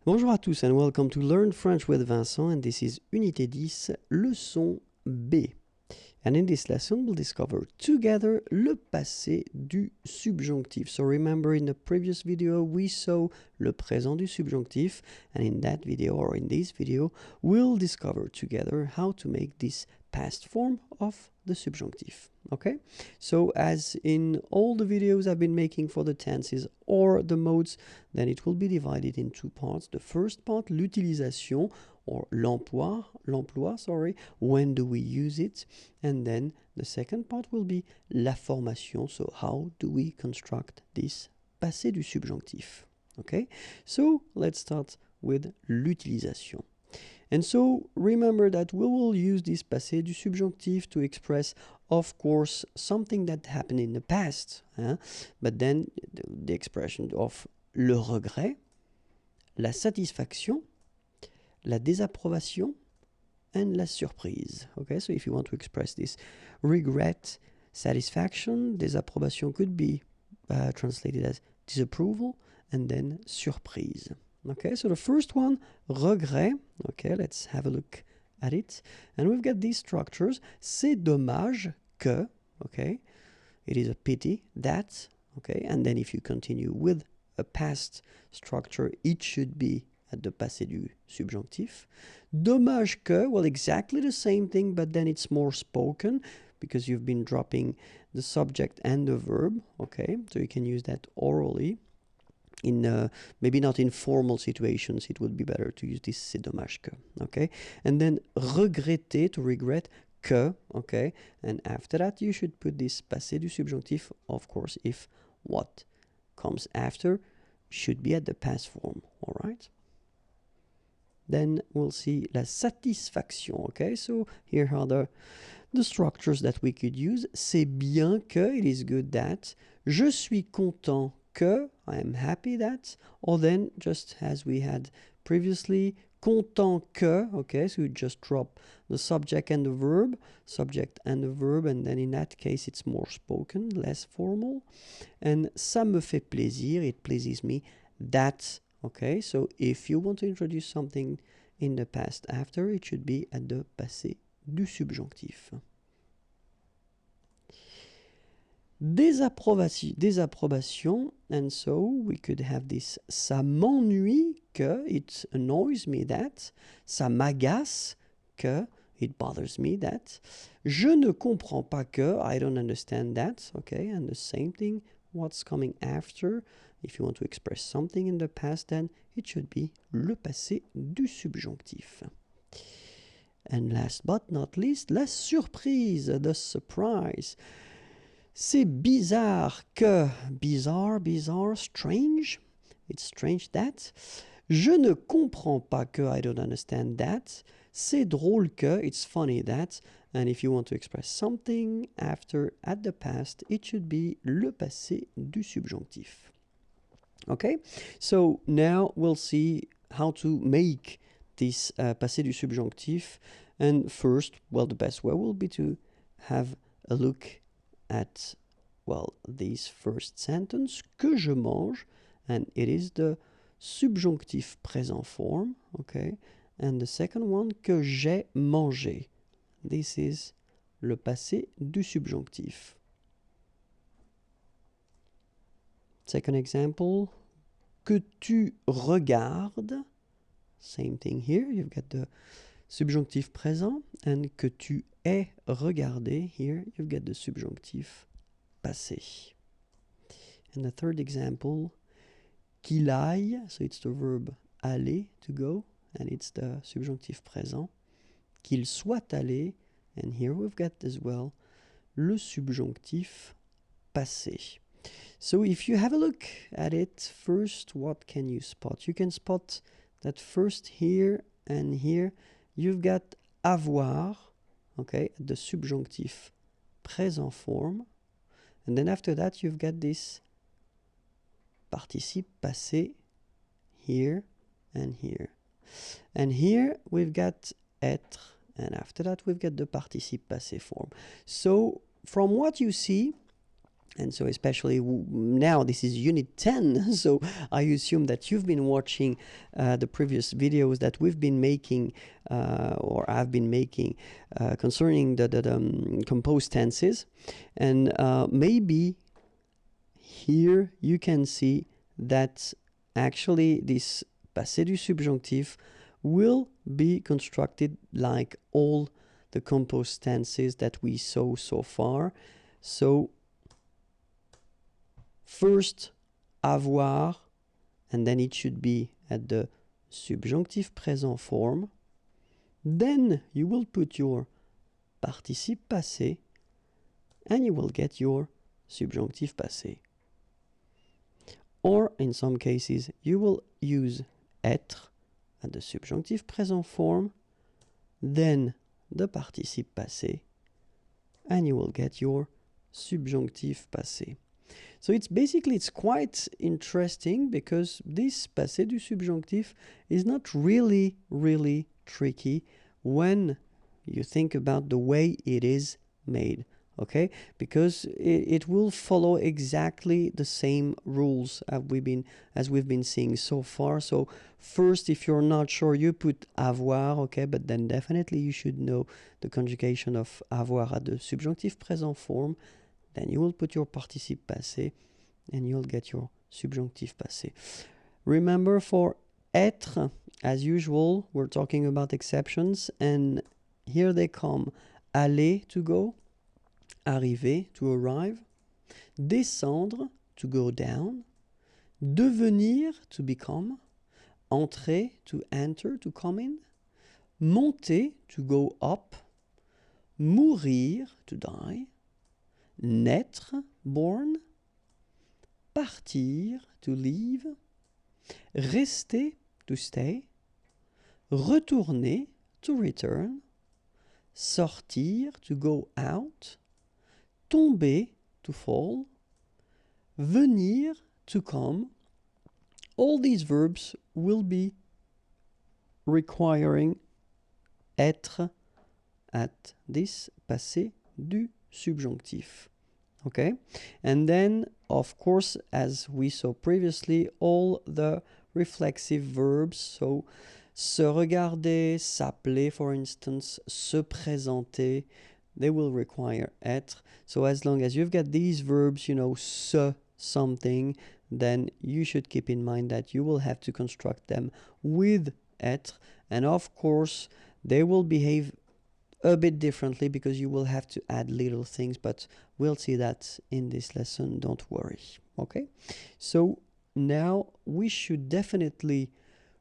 Bonjour à tous and welcome to Learn French with Vincent, and this is Unité 10, leçon B. And in this lesson, we'll discover together le passé du subjonctif. So remember in the previous video, we saw le présent du subjonctif, and in that video or in this video, we'll discover together how to make this past form of the subjunctive. Okay, so as in all the videos I've been making for the tenses or the modes, then it will be divided in two parts. The first part, l'utilisation or l'emploi, sorry, when do we use it? And then the second part will be la formation, so how do we construct this passé du subjonctif? Okay, so let's start with l'utilisation. And so remember that we will use this passé du subjonctif to express, of course, something that happened in the past, but then the expression of le regret, la satisfaction, la désapprobation, and la surprise. Okay, so if you want to express this regret, satisfaction, désapprobation could be translated as disapproval, and then surprise. Okay, so the first one, regret. Okay, let's have a look at it. And we've got these structures. C'est dommage que, okay, it is a pity that, okay, and then if you continue with a past structure, it should be at the passé du subjonctif. Dommage que, well, exactly the same thing, but then it's more spoken because you've been dropping the subject and the verb, okay, so you can use that orally. In maybe not in formal situations, it would be better to use this c'est dommage que, okay? And then regretter, to regret, que, okay? And after that, you should put this passé du subjonctif, of course, if what comes after should be at the past form, all right? Then we'll see la satisfaction, okay? So here are the structures that we could use. C'est bien que, it is good that. Je suis content que, I am happy that, or then just as we had previously, content que, okay, so you just drop the subject and the verb, and then in that case it's more spoken, less formal. And ça me fait plaisir, it pleases me, that, okay, so if you want to introduce something in the past after, it should be at the passé du subjonctif. Désapprobation, and so we could have this ça m'ennuie que, it annoys me that, ça m'agace que, it bothers me that, je ne comprends pas que, I don't understand that, okay, and the same thing, what's coming after, if you want to express something in the past, then it should be le passé du subjonctif. And last but not least, la surprise, the surprise. C'est bizarre que, bizarre, strange, it's strange that. Je ne comprends pas que, I don't understand that. C'est drôle que, it's funny that. And if you want to express something after, at the past, it should be le passé du subjonctif. Okay, so now we'll see how to make this passé du subjonctif. And first, well, the best way will be to have a look at, well, this first sentence, que je mange, and it is the subjonctif présent form, okay? And the second one, que j'ai mangé. This is le passé du subjonctif. Second example, que tu regardes. Same thing here, you've got the subjonctif présent, and que tu aies regardé, here you've got the subjonctif passé. And the third example, qu'il aille, so it's the verb aller, to go, and it's the subjonctif présent. Qu'il soit allé, and here we've got as well le subjonctif passé. So if you have a look at it, first, what can you spot? You can spot that first here and here, you've got avoir, okay, the subjonctif présent form. And then after that, you've got this participe passé here and here. And here, we've got être. And after that, we've got the participe passé form. So from what you see, And so especially now this is unit 10, so I assume that you've been watching the previous videos that we've been making or I've been making concerning the composed tenses. And maybe here you can see that actually this passé du subjonctif will be constructed like all the composed tenses that we saw so far. So first, avoir, and then it should be at the subjonctif présent form. Then you will put your participe passé, and you will get your subjonctif passé. Or, in some cases, you will use être at the subjonctif présent form, then the participe passé, and you will get your subjonctif passé. So it's quite interesting because this passé du subjonctif is not really tricky when you think about the way it is made, okay? Because it will follow exactly the same rules as we've been seeing so far. So first, if you're not sure, you put avoir, okay? But then definitely you should know the conjugation of avoir at the subjonctif présent form. Then you will put your participe passé and you'll get your subjonctif passé. Remember, for être, as usual, we're talking about exceptions, and here they come. Aller, to go. Arriver, to arrive. Descendre, to go down. Devenir, to become. Entrer, to enter, to come in. Monter, to go up. Mourir, to die. Naître, born. Partir, to leave. Rester, to stay. Retourner, to return. Sortir, to go out. Tomber, to fall. Venir, to come. All these verbs will be requiring être at this passé du subjonctif. Okay? And then, of course, as we saw previously, all the reflexive verbs, so se regarder, s'appeler, for instance, se présenter, they will require être. So as long as you've got these verbs, se something, then you should keep in mind that you will have to construct them with être. And of course, they will behave a bit differently because you will have to add little things, but we'll see that in this lesson, don't worry. Okay? So now we should definitely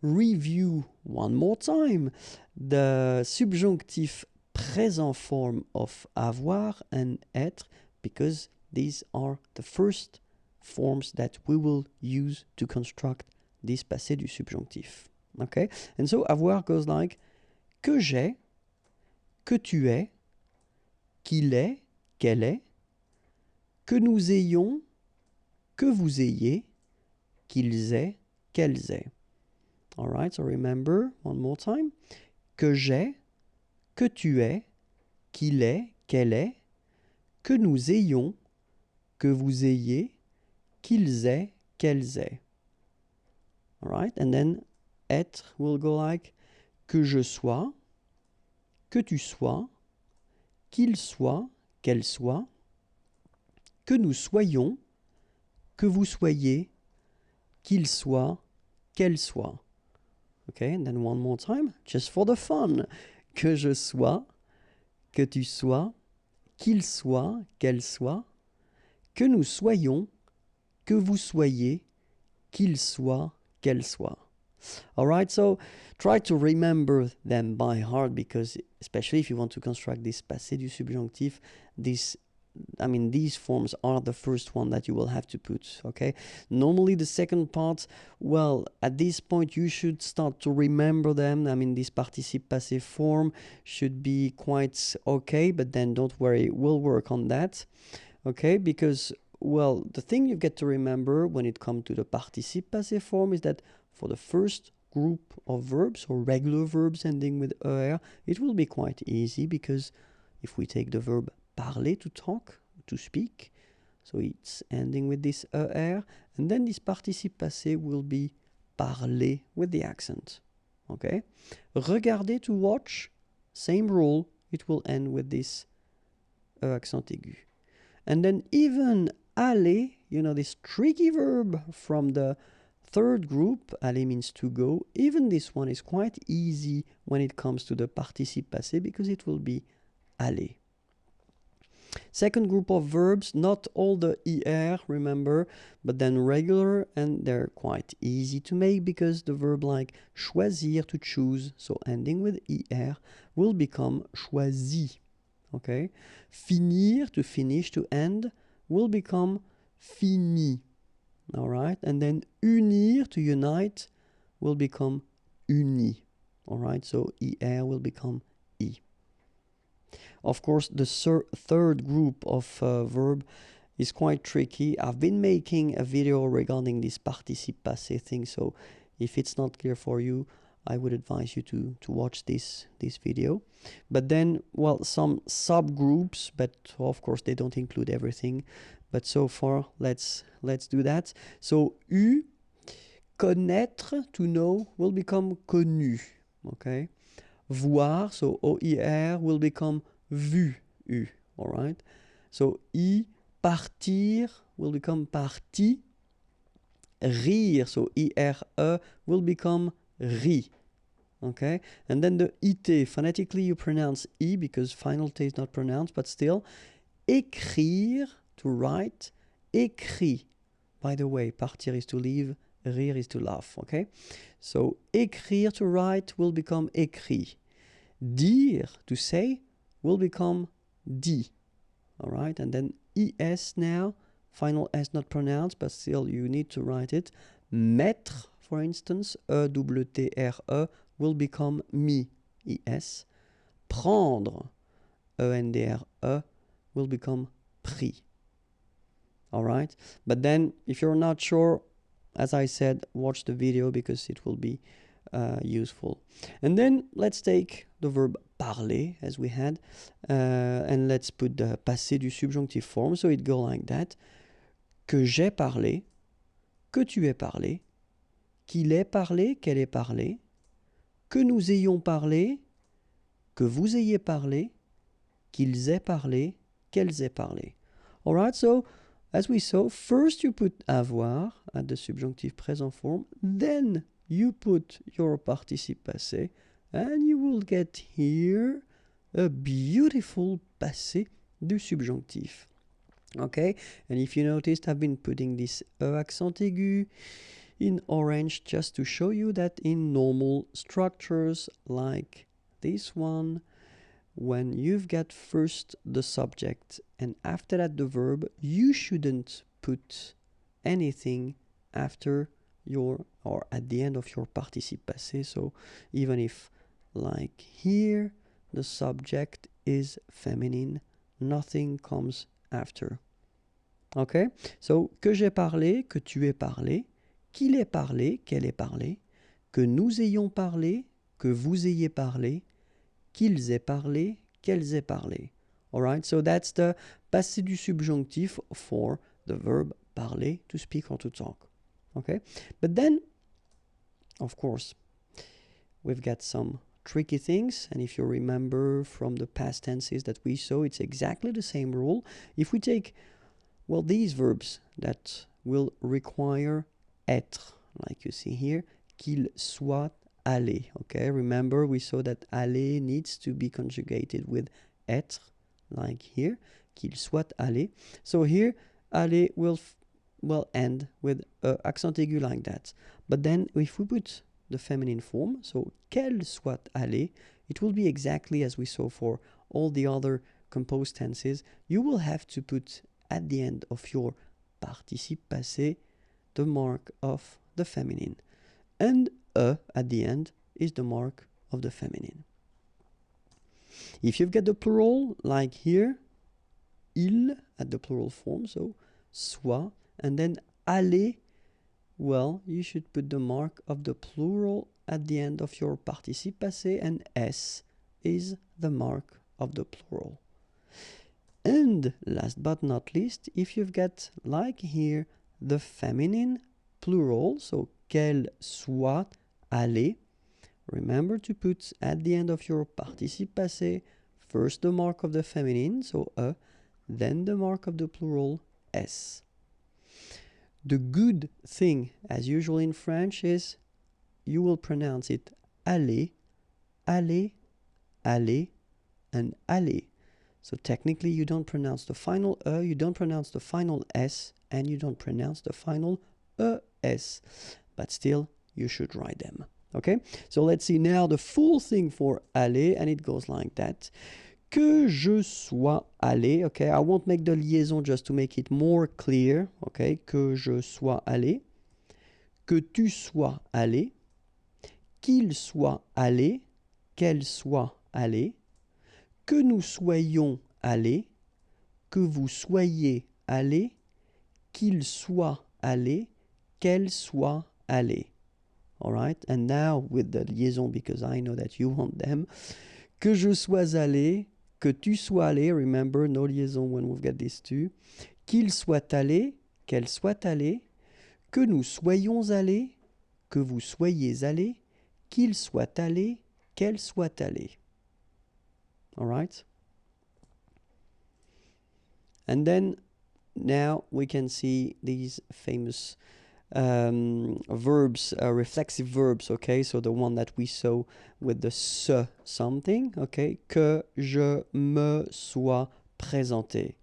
review one more time the subjonctif présent form of avoir and être, because these are the first forms that we will use to construct this passé du subjonctif. Okay? And so avoir goes like que j'ai, que tu es, qu'il est, qu'elle est, que nous ayons, que vous ayez, qu'ils aient, qu'elles aient. All right, so remember one more time. Que j'ai, que tu es, qu'il est, qu'elle est, que nous ayons, que vous ayez, qu'ils aient, qu'elles aient. All right, and then être will go like que je sois, que tu sois, qu'il soit, qu'elle soit, que nous soyons, que vous soyez, qu'il soit, qu'elle soit. Okay, and then one more time, just for the fun. Que je sois, que tu sois, qu'il soit, qu'elle soit, que nous soyons, que vous soyez, qu'il soit, qu'elle soit. All right, so try to remember them by heart, because especially if you want to construct this passé du subjonctif, these forms are the first one that you will have to put, okay? Normally the second part, well, at this point you should start to remember them. This participe passé form should be quite okay, but then don't worry, we'll work on that, okay? Because, well, the thing you get to remember when it comes to the participe passé form is that for the first group of verbs, or regular verbs ending with er, it will be quite easy, because if we take the verb parler, to talk, to speak, so it's ending with this ER, and then this participe passé will be parler with the accent. Okay? Regarder, to watch, same rule, it will end with this accent aigu. And then even aller, you know, this tricky verb from the third group, aller means to go, even this one is quite easy when it comes to the participe passé because it will be aller. Second group of verbs, not all the ER, remember, but then regular, and they're quite easy to make because the verb like choisir, to choose, so ending with ER, will become choisi. Okay? Finir, to finish, to end, will become fini. All right? And then unir, to unite, will become uni. All right? So ER will become E. Of course, the third group of verb is quite tricky. I've been making a video regarding this participe passé thing, so if it's not clear for you, I would advise you to watch this video. But then, well, some subgroups, but of course they don't include everything. But so far, let's do that. So U, connaître, to know, will become connu. Okay? Voir, so OIR, will become vu, U. All right? So I, partir, will become parti. Rire, so IRE, will become ri. Okay? And then the IT, phonetically you pronounce I because final T is not pronounced, but still. Écrire, to write. Écrit. By the way, partir is to leave, rire is to laugh. Okay? So écrire, to write, will become écrit. Dire, to say, will become dit. All right? And then ES now, final S not pronounced, but still you need to write it. Mettre, for instance, EWTRE, will become mi, ES. Prendre, ENDRE, will become pris. All right? But then, if you're not sure, as I said, watch the video because it will be useful. And then let's take the verb parler as we had, and let's put the passé du subjonctif form. So it go like that. Que j'ai parlé, que tu aies parlé, qu'il ait parlé, qu'elle ait parlé, que nous ayons parlé, que vous ayez parlé, qu'ils aient parlé, qu'elles aient parlé. All right, so as we saw, first you put avoir at the subjunctive present form, then you put your participe passé, and you will get here a beautiful passé du subjonctif. Okay, and if you noticed, I've been putting this accent aigu in orange just to show you that in normal structures like this one, when you've got first the subject and after that the verb, you shouldn't put anything after your or at the end of your participe passé. So even if like here the subject is feminine, nothing comes after. Okay, so que j'ai parlé, que tu aies parlé, qu'il ait parlé, qu'elle ait parlé, que nous ayons parlé, que vous ayez parlé, qu'ils aient parlé, qu'elles aient parlé. All right, so that's the passé du subjonctif for the verb parler, to speak or to talk. Okay, but then, of course, we've got some tricky things, and if you remember from the past tenses that we saw, it's exactly the same rule. If we take, well, these verbs that will require être, like you see here, qu'il soit allé. Okay, remember we saw that aller needs to be conjugated with être, like here, qu'il soit allé. So here, aller will end with accent aigu like that. But then if we put the feminine form, so qu'elle soit allée, it will be exactly as we saw for all the other composed tenses. You will have to put at the end of your participe passé the mark of the feminine. And at the end is the mark of the feminine. If you've got the plural, like here, il at the plural form, so soit, and then aller, well, you should put the mark of the plural at the end of your participe passé, and s is the mark of the plural. And last but not least, if you've got, like here, the feminine plural, so qu'elle soit allée, remember to put at the end of your participe passé first the mark of the feminine, so a, then the mark of the plural, s. The good thing, as usual in French, is you will pronounce it aller, aller, aller, and aller. So technically you don't pronounce the final e, you don't pronounce the final s, and you don't pronounce the final es. But still, you should write them. Okay? So let's see now the full thing for aller, and it goes like that. Que je sois allé. Okay? I won't make the liaison just to make it more clear. Okay? Que je sois allé. Que tu sois allé. Qu'il soit allé. Qu'elle soit allée. Que nous soyons allés, que vous soyez allés, qu'il soit allé, qu'elle soit allée. All right? And now with the liaison, because I know that you want them. Que je sois allé, que tu sois allé. Remember, no liaison when we've got these two. Qu'il soit allé, qu'elle soit allée. Que nous soyons allés, que vous soyez allés, qu'il soit allé, qu'elle soit allée. All right? And then now we can see these famous verbs, reflexive verbs, okay? So the one that we saw with the se something, okay? Que je me sois présenté.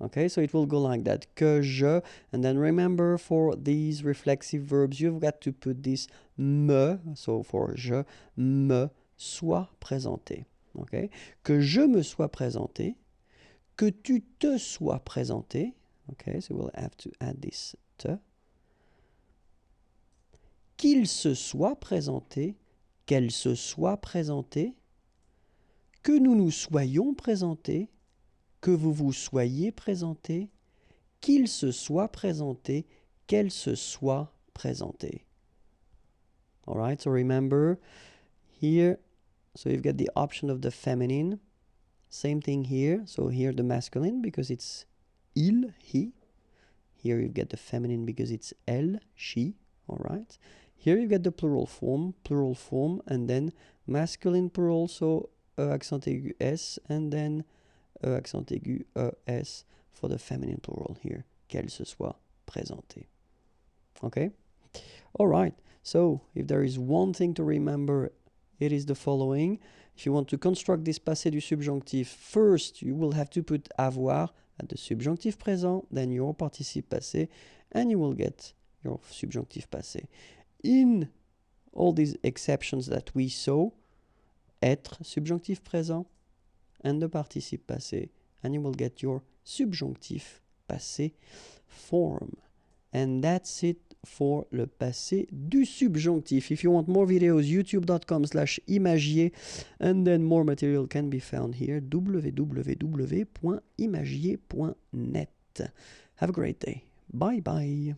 Okay, so it will go like that. Que je, and then remember for these reflexive verbs, you've got to put this me, so for je me sois présenté. Okay? Que je me sois présenté, que tu te sois présenté. Okay, so we'll have to add this te. Qu'il se soit présenté, qu'elle se soit présentée, que nous nous soyons présentés, que vous vous soyez présenté, qu'il se soit présenté, qu'elle se soit présentée. All right, so remember here, so you've got the option of the feminine. Same thing here. So here the masculine because it's il, he. Here you've got the feminine because it's elle, she. All right. Here you get the plural form, and then masculine plural, so accent aigu s, and then accent aigu es for the feminine plural here, qu'elle se soit présentée. Okay? All right. So if there is one thing to remember, it is the following. If you want to construct this passé du subjonctif, first you will have to put avoir at the subjonctif présent, then your participe passé, and you will get your subjonctif passé. In all these exceptions that we saw, être, subjonctif présent, and the participe passé, and you will get your subjonctif passé form. And that's it for le passé du subjonctif. If you want more videos, youtube.com/imagier, and then more material can be found here, www.imagier.net. Have a great day. Bye bye.